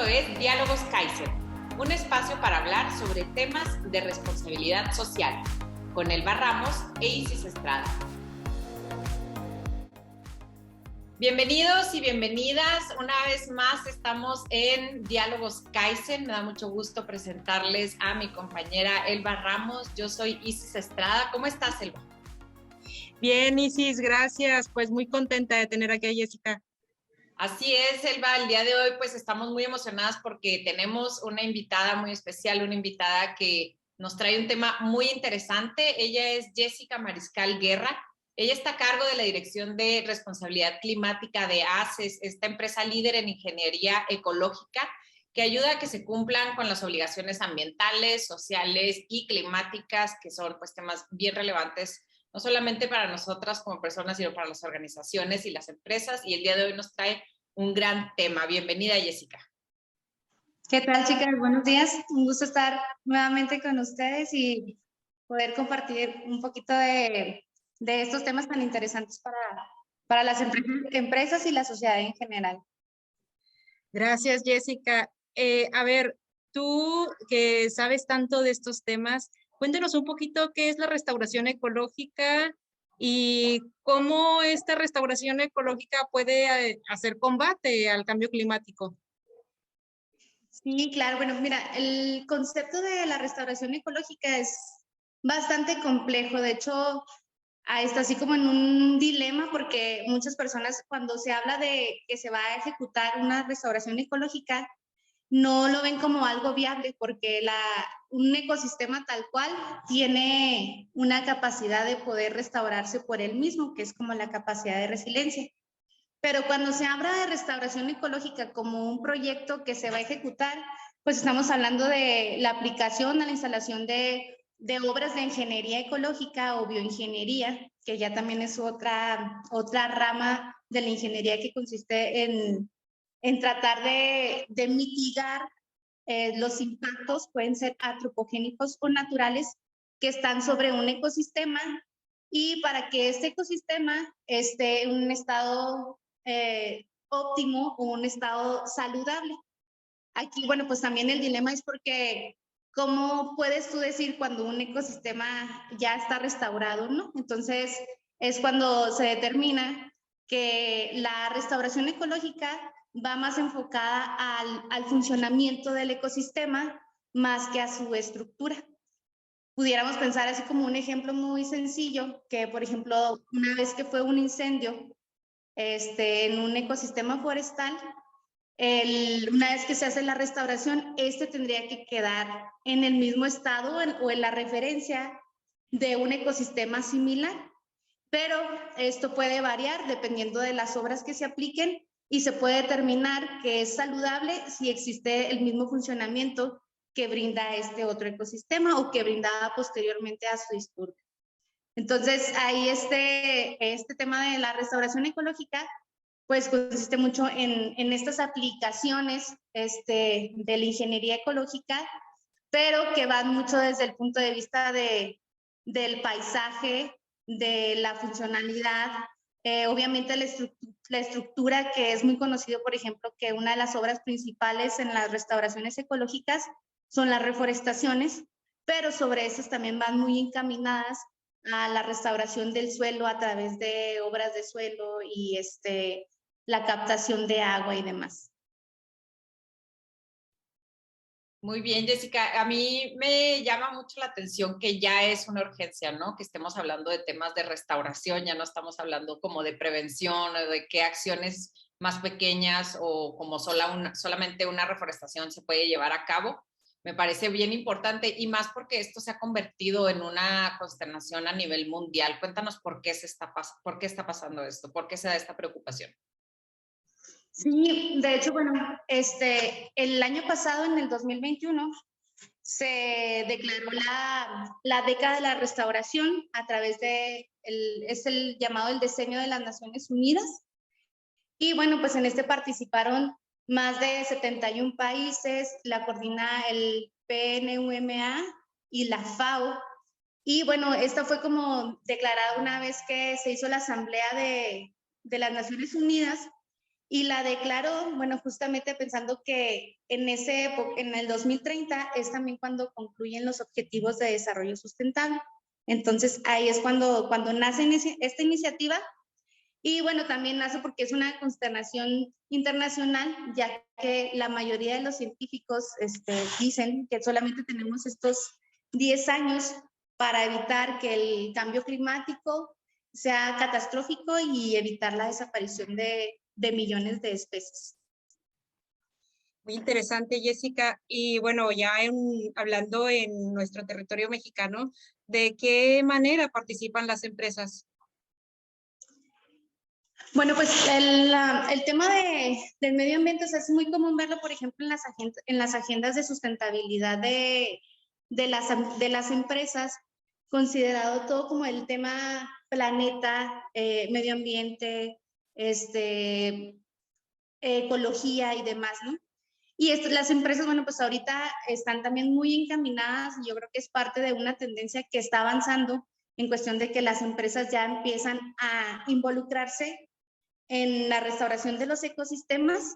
Esto es Diálogos Kaizen, un espacio para hablar sobre temas de responsabilidad social, con Elba Ramos e Isis Estrada. Bienvenidos y bienvenidas. Una vez más estamos en Diálogos Kaizen. Me da mucho gusto presentarles a mi compañera Elba Ramos. Yo soy Isis Estrada. ¿Cómo estás, Elba? Bien, Isis, gracias. Pues muy contenta de tener aquí a Jessica. Así es, Elba. El día de hoy pues estamos muy emocionadas porque tenemos una invitada muy especial, una invitada que nos trae un tema muy interesante. Ella es Jessica Mariscal Guerra. Ella está a cargo de la Dirección de Responsabilidad Climática de ACES, esta empresa líder en ingeniería ecológica que ayuda a que se cumplan con las obligaciones ambientales, sociales y climáticas, que son pues temas bien relevantes no solamente para nosotras como personas, sino para las organizaciones y las empresas. Y el día de hoy nos trae un gran tema. Bienvenida, Jessica. ¿Qué tal, chicas? Buenos días. Un gusto estar nuevamente con ustedes y poder compartir un poquito de estos temas tan interesantes para las empresas y la sociedad en general. Gracias, Jessica. A ver, tú que sabes tanto de estos temas, cuéntanos un poquito qué es la restauración ecológica y cómo esta restauración ecológica puede hacer combate al cambio climático. Sí, claro. Bueno, mira, el concepto de la restauración ecológica es bastante complejo. De hecho, está así como en un dilema porque muchas personas cuando se habla de que se va a ejecutar una restauración ecológica, no lo ven como algo viable porque un ecosistema tal cual tiene una capacidad de poder restaurarse por él mismo, que es como la capacidad de resiliencia. Pero cuando se habla de restauración ecológica como un proyecto que se va a ejecutar, pues estamos hablando de la aplicación a la instalación de obras de ingeniería ecológica o bioingeniería, que ya también es otra rama de la ingeniería que consiste en tratar de mitigar los impactos, pueden ser antropogénicos o naturales, que están sobre un ecosistema, y para que este ecosistema esté en un estado óptimo o un estado saludable. Aquí, bueno, pues también el dilema es porque ¿cómo puedes tú decir cuando un ecosistema ya está restaurado, no? Entonces, es cuando se determina que la restauración ecológica va más enfocada al funcionamiento del ecosistema más que a su estructura. Pudiéramos pensar así como un ejemplo muy sencillo, que por ejemplo, una vez que fue un incendio en un ecosistema forestal, una vez que se hace la restauración, tendría que quedar en el mismo estado o en la referencia de un ecosistema similar, pero esto puede variar dependiendo de las obras que se apliquen y se puede determinar que es saludable si existe el mismo funcionamiento que brinda este otro ecosistema o que brindaba posteriormente a su disturbio. Entonces, ahí este tema de la restauración ecológica pues consiste mucho en estas aplicaciones de la ingeniería ecológica, pero que van mucho desde el punto de vista del paisaje, de la funcionalidad, obviamente la estructura, que es muy conocido, por ejemplo, que una de las obras principales en las restauraciones ecológicas son las reforestaciones, pero sobre esas también van muy encaminadas a la restauración del suelo a través de obras de suelo y la captación de agua y demás. Muy bien, Jessica. A mí me llama mucho la atención que ya es una urgencia, ¿no? Que estemos hablando de temas de restauración, ya no estamos hablando como de prevención o de qué acciones más pequeñas o como solamente una reforestación se puede llevar a cabo. Me parece bien importante y más porque esto se ha convertido en una consternación a nivel mundial. Cuéntanos por qué está pasando esto, por qué se da esta preocupación. Sí, de hecho, bueno, el año pasado, en el 2021, se declaró la década de la restauración a través es el llamado el Diseño de las Naciones Unidas. Y bueno, pues en participaron más de 71 países, la coordina el PNUMA y la FAO. Y bueno, esta fue como declarada una vez que se hizo la Asamblea de las Naciones Unidas. y la declaró, bueno, justamente pensando que en el 2030 es también cuando concluyen los Objetivos de Desarrollo Sustentable. Entonces, ahí es cuando nace esta iniciativa. Y bueno, también nace porque es una consternación internacional, ya que la mayoría de los científicos dicen que solamente tenemos estos 10 años para evitar que el cambio climático sea catastrófico y evitar la desaparición de millones de especies. Muy interesante, Jessica. Y bueno, ya hablando en nuestro territorio mexicano, ¿de qué manera participan las empresas? Bueno, pues el tema del medio ambiente, o sea, es muy común verlo, por ejemplo, en las agendas de sustentabilidad de las empresas, considerado todo como el tema planeta, medio ambiente, ecología y demás, ¿no? Y las empresas, bueno, pues ahorita están también muy encaminadas, y yo creo que es parte de una tendencia que está avanzando en cuestión de que las empresas ya empiezan a involucrarse en la restauración de los ecosistemas,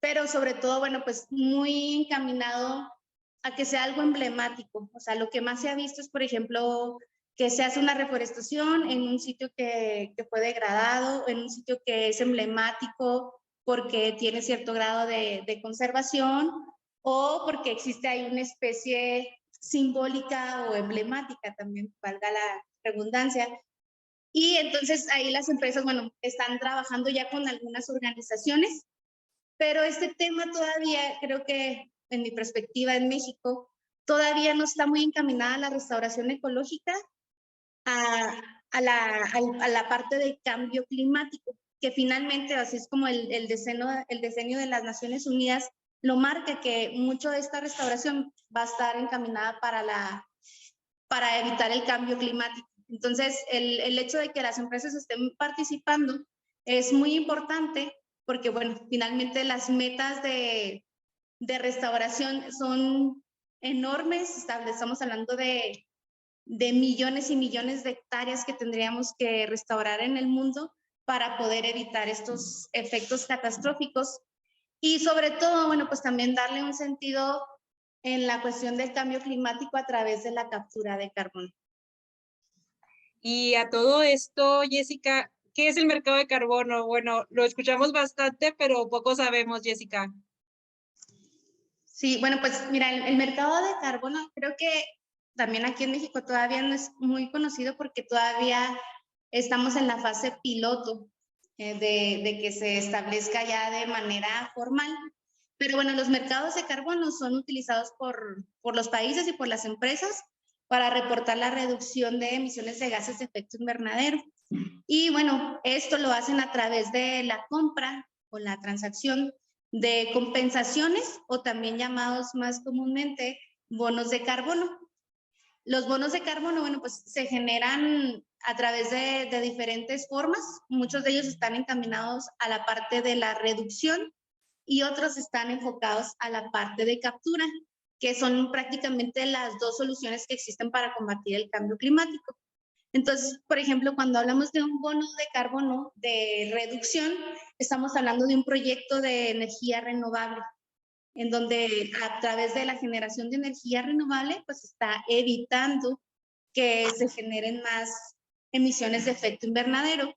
pero sobre todo, bueno, pues muy encaminado a que sea algo emblemático. O sea, lo que más se ha visto es, por ejemplo, que se hace una reforestación en un sitio que fue degradado, en un sitio que es emblemático porque tiene cierto grado de conservación, o porque existe ahí una especie simbólica o emblemática, también valga la redundancia. Y entonces ahí las empresas, bueno, están trabajando ya con algunas organizaciones, pero este tema todavía, creo que en mi perspectiva en México, todavía no está muy encaminada a la restauración ecológica, a la parte de cambio climático, que finalmente, así es como el diseño de las Naciones Unidas lo marca, que mucho de esta restauración va a estar encaminada para evitar el cambio climático. Entonces, el hecho de que las empresas estén participando es muy importante porque, bueno, finalmente las metas de restauración son enormes. Estamos hablando de millones y millones de hectáreas que tendríamos que restaurar en el mundo para poder evitar estos efectos catastróficos. Y sobre todo, bueno, pues también darle un sentido en la cuestión del cambio climático a través de la captura de carbono. Y a todo esto, Jessica, ¿qué es el mercado de carbono? Bueno, lo escuchamos bastante, pero poco sabemos, Jessica. Sí, bueno, pues mira, el mercado de carbono creo que también aquí en México todavía no es muy conocido porque todavía estamos en la fase piloto de que se establezca ya de manera formal. Pero bueno, los mercados de carbono son utilizados por los países y por las empresas para reportar la reducción de emisiones de gases de efecto invernadero. Y bueno, esto lo hacen a través de la compra o la transacción de compensaciones, o también llamados más comúnmente bonos de carbono. Los bonos de carbono, bueno, pues se generan a través de diferentes formas. Muchos de ellos están encaminados a la parte de la reducción y otros están enfocados a la parte de captura, que son prácticamente las dos soluciones que existen para combatir el cambio climático. Entonces, por ejemplo, cuando hablamos de un bono de carbono de reducción, estamos hablando de un proyecto de energía renovable, en donde a través de la generación de energía renovable, pues está evitando que se generen más emisiones de efecto invernadero.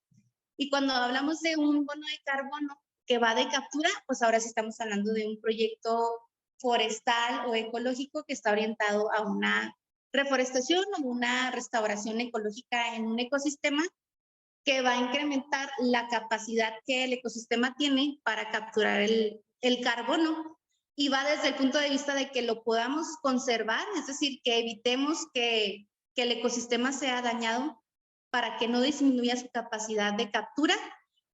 Y cuando hablamos de un bono de carbono que va de captura, pues ahora sí estamos hablando de un proyecto forestal o ecológico que está orientado a una reforestación o una restauración ecológica en un ecosistema que va a incrementar la capacidad que el ecosistema tiene para capturar el carbono, y va desde el punto de vista de que lo podamos conservar, es decir, que evitemos que el ecosistema sea dañado para que no disminuya su capacidad de captura,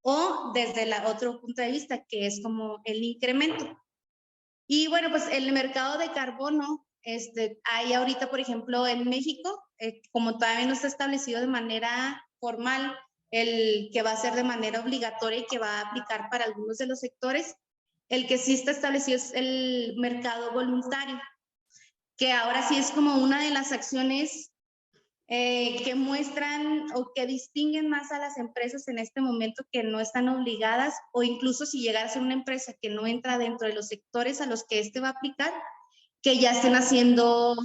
o desde el otro punto de vista, que es como el incremento. Y bueno, pues el mercado de carbono, hay ahorita, por ejemplo, en México, como todavía no está establecido de manera formal, el que va a ser de manera obligatoria y que va a aplicar para algunos de los sectores, el que sí está establecido es el mercado voluntario, que ahora sí es como una de las acciones que muestran o que distinguen más a las empresas en este momento, que no están obligadas, o incluso si llegara a ser una empresa que no entra dentro de los sectores a los que este va a aplicar, que ya estén haciendo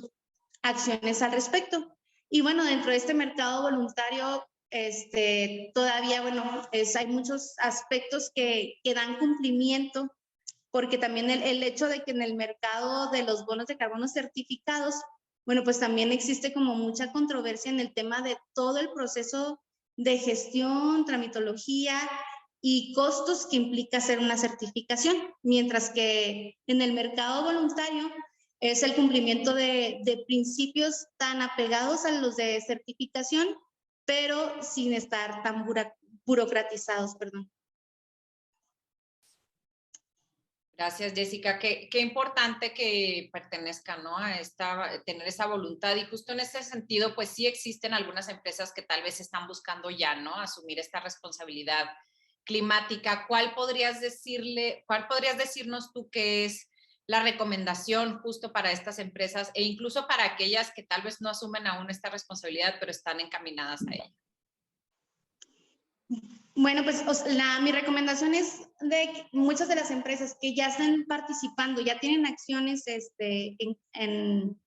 acciones al respecto. Y bueno, dentro de este mercado voluntario, todavía, bueno, hay muchos aspectos que dan cumplimiento, porque también el hecho de que en el mercado de los bonos de carbono certificados, bueno, pues también existe como mucha controversia en el tema de todo el proceso de gestión, tramitología y costos que implica hacer una certificación, mientras que en el mercado voluntario es el cumplimiento de principios tan apegados a los de certificación, pero sin estar tan burocratizados, perdón. Gracias, Jessica. Qué importante que pertenezcan, ¿no? A tener esa voluntad. Y justo en ese sentido, pues sí existen algunas empresas que tal vez están buscando ya, ¿no? Asumir esta responsabilidad climática. ¿Cuál podrías decirnos tú que es la recomendación justo para estas empresas e incluso para aquellas que tal vez no asumen aún esta responsabilidad, pero están encaminadas a ella? Bueno, pues mi recomendación es de que muchas de las empresas que ya están participando, ya tienen acciones en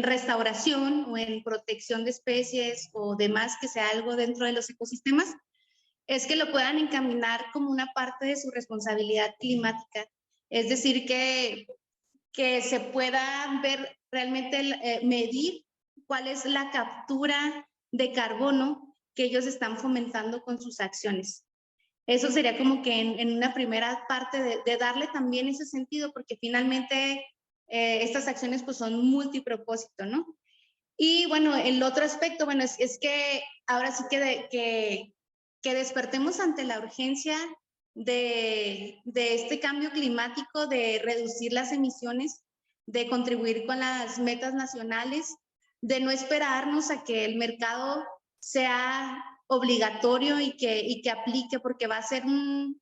restauración o en protección de especies o demás, que sea algo dentro de los ecosistemas, es que lo puedan encaminar como una parte de su responsabilidad climática. Es decir, que se pueda ver realmente, medir cuál es la captura de carbono que ellos están fomentando con sus acciones. Eso sería como que en una primera parte de darle también ese sentido, porque finalmente estas acciones pues son multipropósito, ¿no? Y bueno, el otro aspecto, bueno, es que ahora sí que despertemos ante la urgencia de este cambio climático, de reducir las emisiones, de contribuir con las metas nacionales, de no esperarnos a que el mercado sea obligatorio y que aplique, porque va a ser un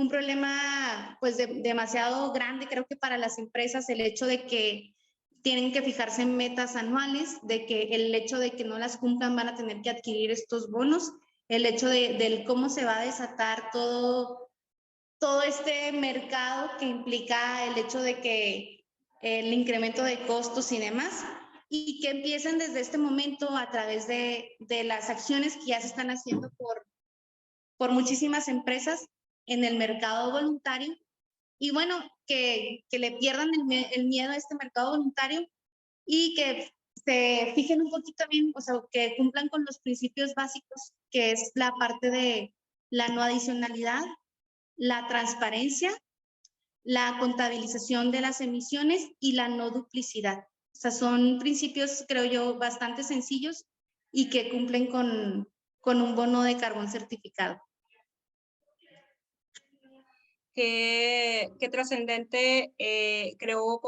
problema pues demasiado grande, creo que para las empresas, el hecho de que tienen que fijarse en metas anuales, de que el hecho de que no las cumplan van a tener que adquirir estos bonos, el hecho del cómo se va a desatar todo este mercado que implica el hecho de que el incremento de costos y demás, y que empiecen desde este momento a través de las acciones que ya se están haciendo por muchísimas empresas en el mercado voluntario, y bueno, que le pierdan el miedo a este mercado voluntario y que se fijen un poquito bien, o sea, que cumplan con los principios básicos, que es la parte de la no adicionalidad, la transparencia, la contabilización de las emisiones y la no duplicidad. O sea, son principios, creo yo, bastante sencillos y que cumplen con un bono de carbón certificado. Qué trascendente, creo,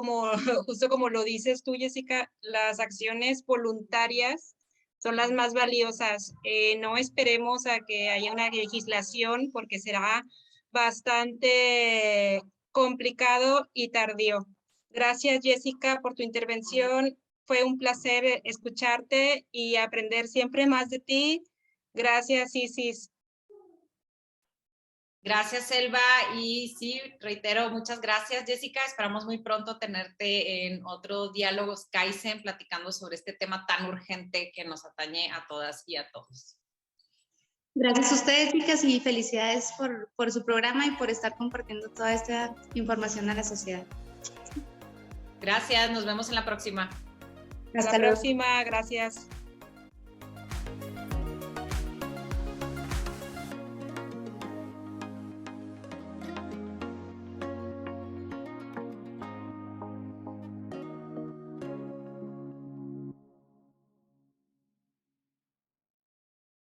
justo como lo dices tú, Jessica, las acciones voluntarias son las más valiosas. No esperemos a que haya una legislación, porque será bastante complicado y tardío. Gracias, Jessica, por tu intervención. Fue un placer escucharte y aprender siempre más de ti. Gracias, Isis. Gracias, Selva. Y sí, reitero, muchas gracias, Jessica. Esperamos muy pronto tenerte en otro Diálogos Kaizen platicando sobre este tema tan urgente que nos atañe a todas y a todos. Gracias a ustedes, chicas, y felicidades por su programa y por estar compartiendo toda esta información a la sociedad. Gracias, nos vemos en la próxima. Hasta la próxima, gracias.